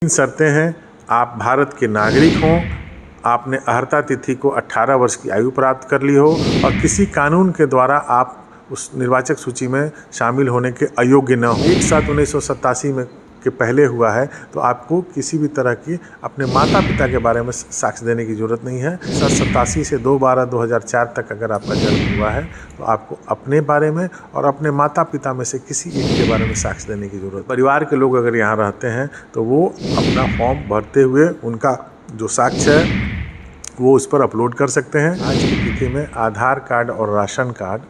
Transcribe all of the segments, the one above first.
तीन शर्तें हैं। आप भारत के नागरिक हों, आपने अर्हता तिथि को 18 वर्ष की आयु प्राप्त कर ली हो और किसी कानून के द्वारा आप उस निर्वाचक सूची में शामिल होने के अयोग्य न हो। 1/7/1987 में के पहले हुआ है तो आपको किसी भी तरह की अपने माता पिता के बारे में साक्ष्य देने की ज़रूरत नहीं है। 87 से 2/12/2004 तक अगर आपका जन्म हुआ है तो आपको अपने बारे में और अपने माता पिता में से किसी एक के बारे में साक्ष्य देने की ज़रूरत। परिवार के लोग अगर यहाँ रहते हैं तो वो अपना फॉर्म भरते हुए उनका जो साक्ष्य है वो उस पर अपलोड कर सकते हैं। आज की तिथि में आधार कार्ड और राशन कार्ड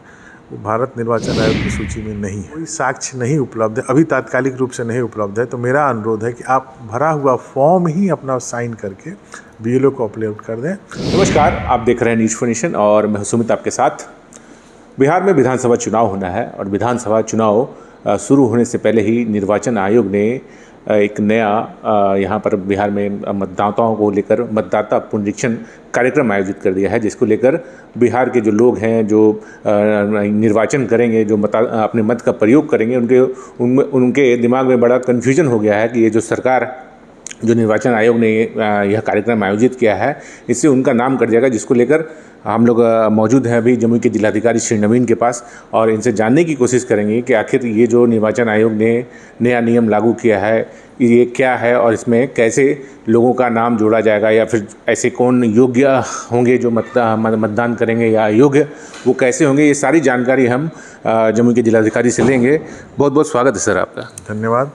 वो भारत निर्वाचन आयोग की सूची में नहीं है। कोई साक्ष्य नहीं उपलब्ध है, अभी तात्कालिक रूप से नहीं उपलब्ध है। तो मेरा अनुरोध है कि आप भरा हुआ फॉर्म ही अपना साइन करके बीएलओ को अपलोड कर दें। नमस्कार, आप देख रहे हैं न्यूज़ फॉर नेशन और मैं सुमित आपके साथ। बिहार में विधानसभा चुनाव होना है और विधानसभा चुनाव शुरू होने से पहले ही निर्वाचन आयोग ने एक नया यहाँ पर बिहार में मतदाताओं को लेकर मतदाता पुनरीक्षण कार्यक्रम आयोजित कर दिया है, जिसको लेकर बिहार के जो लोग हैं जो निर्वाचन करेंगे, जो अपने मत का प्रयोग करेंगे, उनके दिमाग में बड़ा कन्फ्यूजन हो गया है कि ये जो सरकार जो निर्वाचन आयोग ने यह कार्यक्रम आयोजित किया है इससे उनका नाम कट जाएगा, जिसको लेकर हम लोग मौजूद हैं अभी जमुई के जिलाधिकारी श्री नवीन के पास और इनसे जानने की कोशिश करेंगे कि आखिर ये जो निर्वाचन आयोग ने नया नियम लागू किया है ये क्या है और इसमें कैसे लोगों का नाम जोड़ा जाएगा, या फिर ऐसे कौन योग्य होंगे जो मतदान करेंगे या अयोग्य वो कैसे होंगे। ये सारी जानकारी हम जमुई के जिलाधिकारी से लेंगे। बहुत बहुत स्वागत है सर आपका। धन्यवाद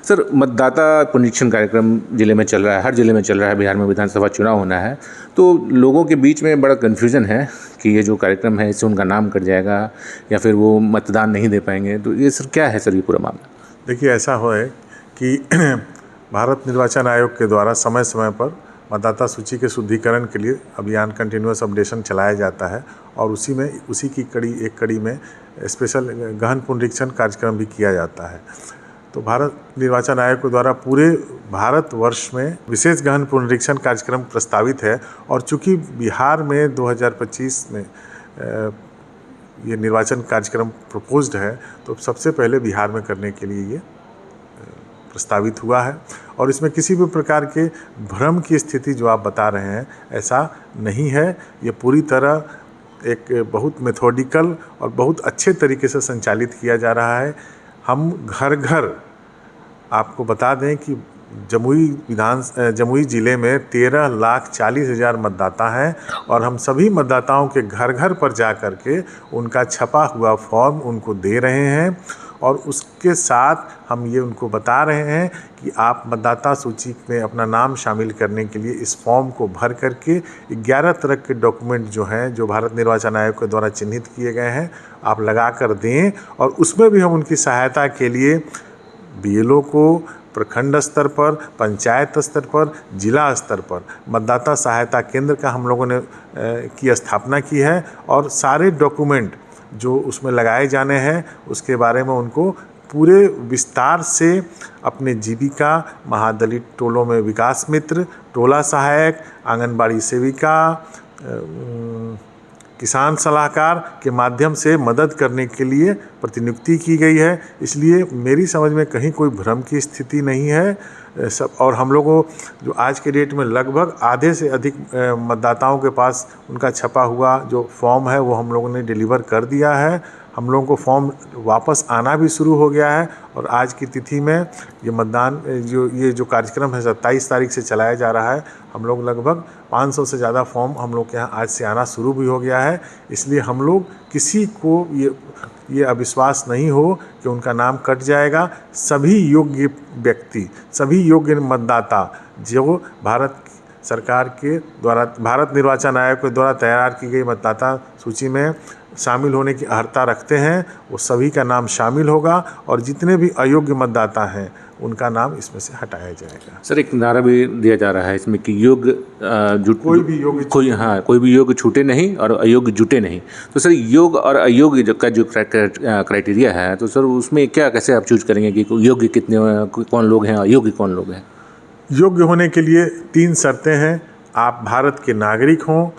सर। मतदाता पुनरीक्षण कार्यक्रम जिले में चल रहा है, हर जिले में चल रहा है। बिहार में विधानसभा चुनाव होना है तो लोगों के बीच में बड़ा कन्फ्यूज़न है कि ये जो कार्यक्रम है इससे उनका नाम कट जाएगा या फिर वो मतदान नहीं दे पाएंगे। तो ये सर क्या है सर ये पूरा मामला? देखिए, ऐसा है कि भारत निर्वाचन आयोग के द्वारा समय समय पर मतदाता सूची के शुद्धिकरण के लिए अभियान कंटिन्यूअस अपडेशन चलाया जाता है और उसी की एक कड़ी में स्पेशल गहन पुनरीक्षण कार्यक्रम भी किया जाता है। तो भारत निर्वाचन आयोग के द्वारा पूरे भारतवर्ष में विशेष गहन पुनरीक्षण कार्यक्रम प्रस्तावित है और चूंकि बिहार में 2025 में ये निर्वाचन कार्यक्रम प्रपोज्ड है तो सबसे पहले बिहार में करने के लिए ये प्रस्तावित हुआ है और इसमें किसी भी प्रकार के भ्रम की स्थिति जो आप बता रहे हैं ऐसा नहीं है। ये पूरी तरह एक बहुत मेथोडिकल और बहुत अच्छे तरीके से संचालित किया जा रहा है। हम घर घर आपको बता दें कि जमुई ज़िले में 13,40,000 मतदाता हैं और हम सभी मतदाताओं के घर घर पर जा कर के उनका छपा हुआ फॉर्म उनको दे रहे हैं और उसके साथ हम ये उनको बता रहे हैं कि आप मतदाता सूची में अपना नाम शामिल करने के लिए इस फॉर्म को भर करके 11 तरह के डॉक्यूमेंट जो हैं जो भारत निर्वाचन आयोग के द्वारा चिन्हित किए गए हैं आप लगा कर दें। और उसमें भी हम उनकी सहायता के लिए बीएलओ को प्रखंड स्तर पर, पंचायत स्तर पर, जिला स्तर पर मतदाता सहायता केंद्र का हम लोगों ने की स्थापना की है और सारे डॉक्यूमेंट जो उसमें लगाए जाने हैं उसके बारे में उनको पूरे विस्तार से अपने जीविका, महादलित टोलों में विकास मित्र, टोला सहायक, आंगनबाड़ी सेविका, किसान सलाहकार के माध्यम से मदद करने के लिए प्रतिनियुक्ति की गई है। इसलिए मेरी समझ में कहीं कोई भ्रम की स्थिति नहीं है सब। और हम लोगों जो आज के डेट में लगभग आधे से अधिक मतदाताओं के पास उनका छपा हुआ जो फॉर्म है वो हम लोगों ने डिलीवर कर दिया है। हम लोगों को फॉर्म वापस आना भी शुरू हो गया है और आज की तिथि में ये मतदान ये जो कार्यक्रम है 27 तारीख से चलाया जा रहा है। हम लोग लगभग 500 से ज़्यादा फॉर्म हम लोग के यहाँ आज से आना शुरू भी हो गया है। इसलिए हम लोग किसी को ये अविश्वास नहीं हो कि उनका नाम कट जाएगा। सभी योग्य व्यक्ति, सभी योग्य मतदाता जो भारत सरकार के द्वारा, भारत निर्वाचन आयोग के द्वारा तैयार की गई मतदाता सूची में शामिल होने की अर्हता रखते हैं वो सभी का नाम शामिल होगा और जितने भी अयोग्य मतदाता हैं उनका नाम इसमें से हटाया जाएगा। सर एक नारा भी दिया जा रहा है इसमें कि कोई भी योग्य छूटे नहीं और अयोग्य जुटे नहीं। तो सर योग और अयोग्य का जो क्राइटेरिया है तो सर उसमें कैसे आप चूज करेंगे कि योग्य कौन लोग हैं, अयोग्य कौन लोग हैं? योग्य होने के लिए 3 शर्तें हैं। आप भारत के नागरिक हों,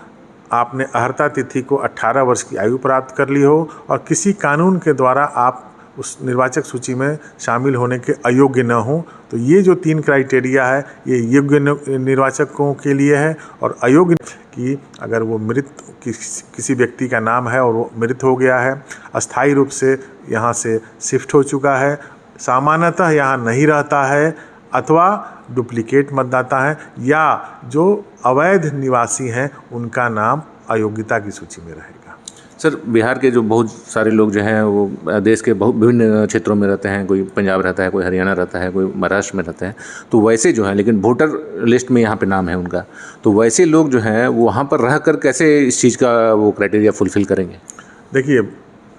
आपने अर्हता तिथि को 18 वर्ष की आयु प्राप्त कर ली हो और किसी कानून के द्वारा आप उस निर्वाचक सूची में शामिल होने के अयोग्य न हों। तो ये जो 3 क्राइटेरिया है ये योग्य निर्वाचकों के लिए है, और अयोग्य कि अगर वो मृत किसी व्यक्ति का नाम है और वो मृत हो गया है, अस्थायी रूप से यहाँ से शिफ्ट हो चुका है, सामान्यतः यहाँ नहीं रहता है, अथवा डुप्लीकेट मतदाता है, या जो अवैध निवासी हैं उनका नाम अयोग्यता की सूची में रहेगा। सर, बिहार के जो बहुत सारे लोग जो हैं वो देश के बहुत विभिन्न क्षेत्रों में रहते हैं, कोई पंजाब रहता है, कोई हरियाणा रहता है, कोई महाराष्ट्र में रहते हैं, तो वैसे जो हैं, लेकिन वोटर लिस्ट में यहाँ पे नाम है उनका, तो वैसे लोग जो हैं वो वहाँ पर रह कर कैसे इस चीज़ का वो क्राइटेरिया फुलफ़िल करेंगे? देखिए,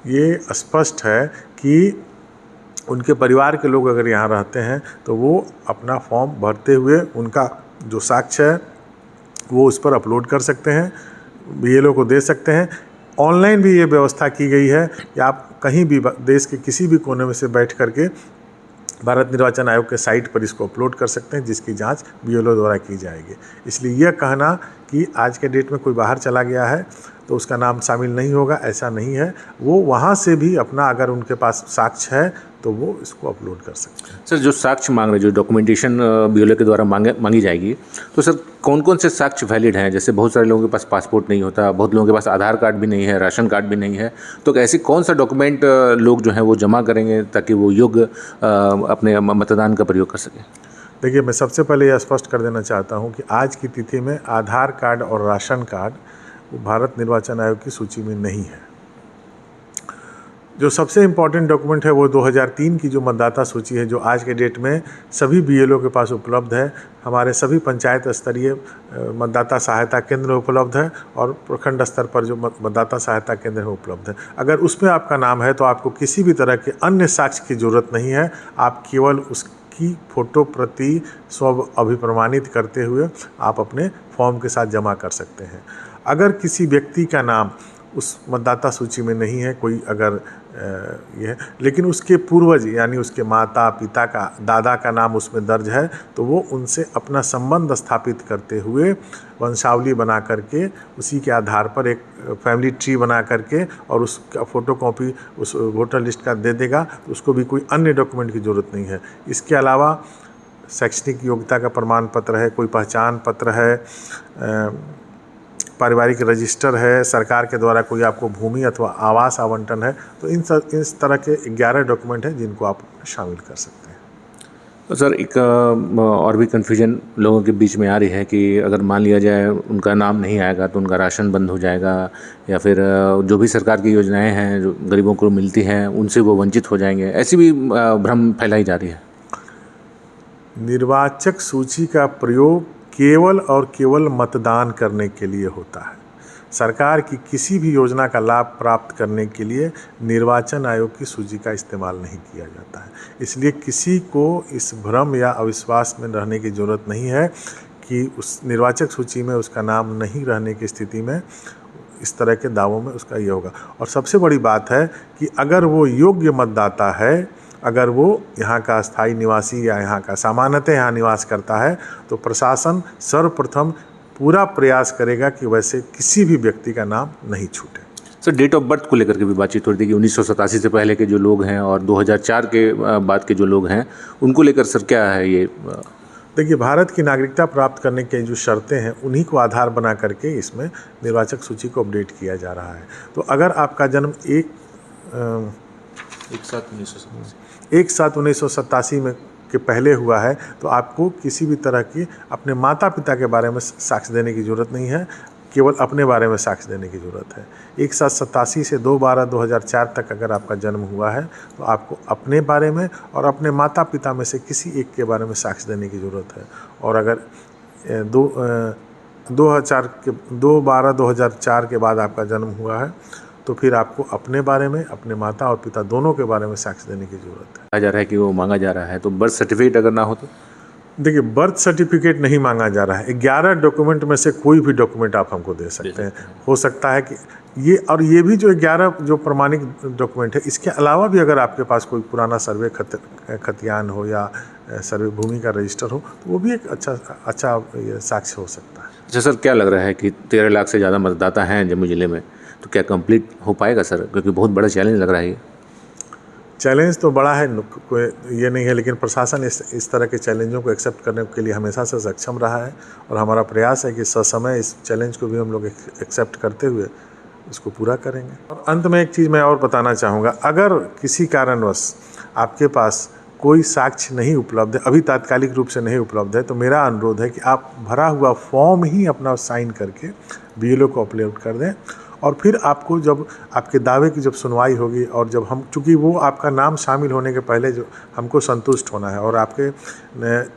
ये स्पष्ट है कि उनके परिवार के लोग अगर यहाँ रहते हैं तो वो अपना फॉर्म भरते हुए उनका जो साक्ष्य है वो उस पर अपलोड कर सकते हैं, BLO को दे सकते हैं। ऑनलाइन भी ये व्यवस्था की गई है कि आप कहीं भी देश के किसी भी कोने में से बैठ करके भारत निर्वाचन आयोग के साइट पर इसको अपलोड कर सकते हैं, जिसकी जांच BLO द्वारा की जाएगी। इसलिए यह कहना कि आज के डेट में कोई बाहर चला गया है तो उसका नाम शामिल नहीं होगा, ऐसा नहीं है। वो वहाँ से भी अपना, अगर उनके पास साक्ष्य है तो वो इसको अपलोड कर सकते हैं। सर, जो साक्ष्य मांग रहे, जो डॉक्यूमेंटेशन BLO के द्वारा मांगी जाएगी, तो सर कौन कौन से साक्ष्य वैलिड हैं? जैसे बहुत सारे लोगों के पास पासपोर्ट नहीं होता, बहुत लोगों के पास आधार कार्ड भी नहीं है, राशन कार्ड भी नहीं है, तो ऐसे कौन सा डॉक्यूमेंट लोग जो हैं वो जमा करेंगे ताकि वो योग्य अपने मतदान का प्रयोग कर सकें? देखिए, मैं सबसे पहले यह स्पष्ट कर देना चाहता हूँ कि आज की तिथि में आधार कार्ड और राशन कार्ड भारत निर्वाचन आयोग की सूची में नहीं है। जो सबसे इम्पॉर्टेंट डॉक्यूमेंट है वो 2003 की जो मतदाता सूची है, जो आज के डेट में सभी BLO के पास उपलब्ध है, हमारे सभी पंचायत स्तरीय मतदाता सहायता केंद्र उपलब्ध है, और प्रखंड स्तर पर जो मतदाता सहायता केंद्र है उपलब्ध है। अगर उसमें आपका नाम है तो आपको किसी भी तरह के अन्य साक्ष्य की ज़रूरत नहीं है। आप केवल उसकी फ़ोटो प्रति स्व अभिप्रमाणित करते हुए आप अपने फॉर्म के साथ जमा कर सकते हैं। अगर किसी व्यक्ति का नाम उस मतदाता सूची में नहीं है, कोई अगर ये, लेकिन उसके पूर्वज यानी उसके माता पिता का, दादा का नाम उसमें दर्ज है, तो वो उनसे अपना संबंध स्थापित करते हुए वंशावली बना करके उसी के आधार पर एक फैमिली ट्री बना करके और उसका फ़ोटोकॉपी उस वोटर लिस्ट का दे देगा, तो उसको भी कोई अन्य डॉक्यूमेंट की ज़रूरत नहीं है। इसके अलावा शैक्षणिक योग्यता का प्रमाण पत्र है, कोई पहचान पत्र है, पारिवारिक रजिस्टर है, सरकार के द्वारा कोई आपको भूमि अथवा आवास आवंटन है, तो इस तरह के 11 डॉक्यूमेंट हैं जिनको आप शामिल कर सकते हैं। तो सर, एक और भी कन्फ्यूजन लोगों के बीच में आ रही है कि अगर मान लिया जाए उनका नाम नहीं आएगा तो उनका राशन बंद हो जाएगा, या फिर जो भी सरकार की योजनाएं हैं जो गरीबों को मिलती हैं उनसे वो वंचित हो जाएंगे, ऐसी भी भ्रम फैलाई जा रही है। निर्वाचक सूची का प्रयोग केवल और केवल मतदान करने के लिए होता है। सरकार की किसी भी योजना का लाभ प्राप्त करने के लिए निर्वाचन आयोग की सूची का इस्तेमाल नहीं किया जाता है। इसलिए किसी को इस भ्रम या अविश्वास में रहने की ज़रूरत नहीं है कि उस निर्वाचक सूची में उसका नाम नहीं रहने की स्थिति में इस तरह के दावों में उसका ये होगा। और सबसे बड़ी बात है कि अगर वो योग्य मतदाता है, अगर वो यहाँ का स्थायी निवासी या यहाँ का सामान्यतः यहाँ निवास करता है, तो प्रशासन सर्वप्रथम पूरा प्रयास करेगा कि वैसे किसी भी व्यक्ति का नाम नहीं छूटे। सर, डेट ऑफ बर्थ को लेकर के भी बातचीत हो रही थी कि 1987 से पहले के जो लोग हैं और 2004 के बाद के जो लोग हैं उनको लेकर सर क्या है ये? देखिए, भारत की नागरिकता प्राप्त करने के जो शर्तें हैं उन्हीं को आधार बना करके इसमें निर्वाचक सूची को अपडेट किया जा रहा है। तो अगर आपका जन्म 1/7/1987 में के पहले हुआ है तो आपको किसी भी तरह की अपने माता पिता के बारे में साक्ष्य देने की ज़रूरत नहीं है, केवल अपने बारे में साक्ष्य देने की ज़रूरत है। 1/7/87 से 2/12/2004 तक अगर आपका जन्म हुआ है तो आपको अपने बारे में और अपने माता पिता में से किसी एक के बारे में साक्ष्य देने की ज़रूरत है। और अगर 2/12/2004 के बाद आपका जन्म हुआ है तो फिर आपको अपने बारे में, अपने माता और पिता दोनों के बारे में साक्ष्य देने की ज़रूरत है। कहा जा रहा है कि वो मांगा जा रहा है, तो बर्थ सर्टिफिकेट अगर ना हो तो? देखिए, बर्थ सर्टिफिकेट नहीं मांगा जा रहा है। 11 डॉक्यूमेंट में से कोई भी डॉक्यूमेंट आप हमको दे सकते हैं। हो सकता है कि ये भी जो 11 जो प्रमाणिक डॉक्यूमेंट है, इसके अलावा भी अगर आपके पास कोई पुराना सर्वे खतियान हो या सर्वे भूमि का रजिस्टर हो तो वो भी एक अच्छा साक्ष्य हो सकता है। अच्छा सर, क्या लग रहा है कि 13 लाख से ज़्यादा मतदाता हैं जम्मू ज़िले में, तो क्या कंप्लीट हो पाएगा सर? क्योंकि बहुत बड़ा चैलेंज लग रहा है ये। चैलेंज तो बड़ा है, कोई ये नहीं है, लेकिन प्रशासन इस तरह के चैलेंजों को एक्सेप्ट करने के लिए हमेशा से सक्षम रहा है और हमारा प्रयास है कि ससमय इस चैलेंज को भी हम लोग एक्सेप्ट करते हुए इसको पूरा करेंगे। और अंत में एक चीज़ मैं और बताना चाहूँगा, अगर किसी कारणवश आपके पास कोई साक्ष्य नहीं उपलब्ध है, अभी तात्कालिक रूप से नहीं उपलब्ध है, तो मेरा अनुरोध है कि आप भरा हुआ फॉर्म ही अपना साइन करके BLO को अपलोड कर दें और फिर आपको जब आपके दावे की जब सुनवाई होगी और जब हम, चूँकि वो आपका नाम शामिल होने के पहले जो हमको संतुष्ट होना है और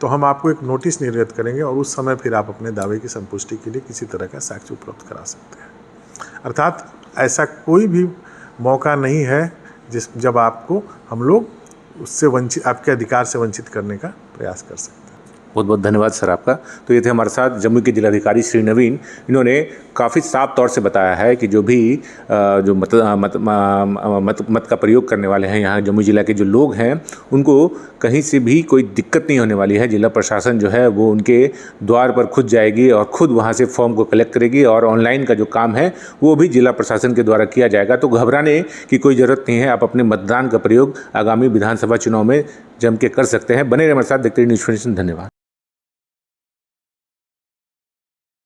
तो हम आपको एक नोटिस निर्गत करेंगे और उस समय फिर आप अपने दावे की संपुष्टि के लिए किसी तरह का साक्ष्य उपलब्ध करा सकते हैं। अर्थात ऐसा कोई भी मौका नहीं है जब आपको हम लोग उससे वंचित, आपके अधिकार से वंचित करने का प्रयास कर सकते हैं। बहुत बहुत धन्यवाद सर आपका। तो ये थे हमारे साथ जम्मू के जिलाधिकारी श्री नवीन। इन्होंने काफ़ी साफ तौर से बताया है कि जो भी जो मत का प्रयोग करने वाले हैं यहाँ जम्मू जिला के जो लोग हैं, उनको कहीं से भी कोई दिक्कत नहीं होने वाली है। जिला प्रशासन जो है वो उनके द्वार पर खुद जाएगी और खुद वहाँ से फॉर्म को कलेक्ट करेगी और ऑनलाइन का जो काम है वो भी जिला प्रशासन के द्वारा किया जाएगा। तो घबराने की कोई ज़रूरत नहीं है। आप अपने मतदान का प्रयोग आगामी विधानसभा चुनाव में जम के कर सकते हैं। बने रहे हमारे साथ, देखते रहिए न्यूज़ 24। धन्यवाद।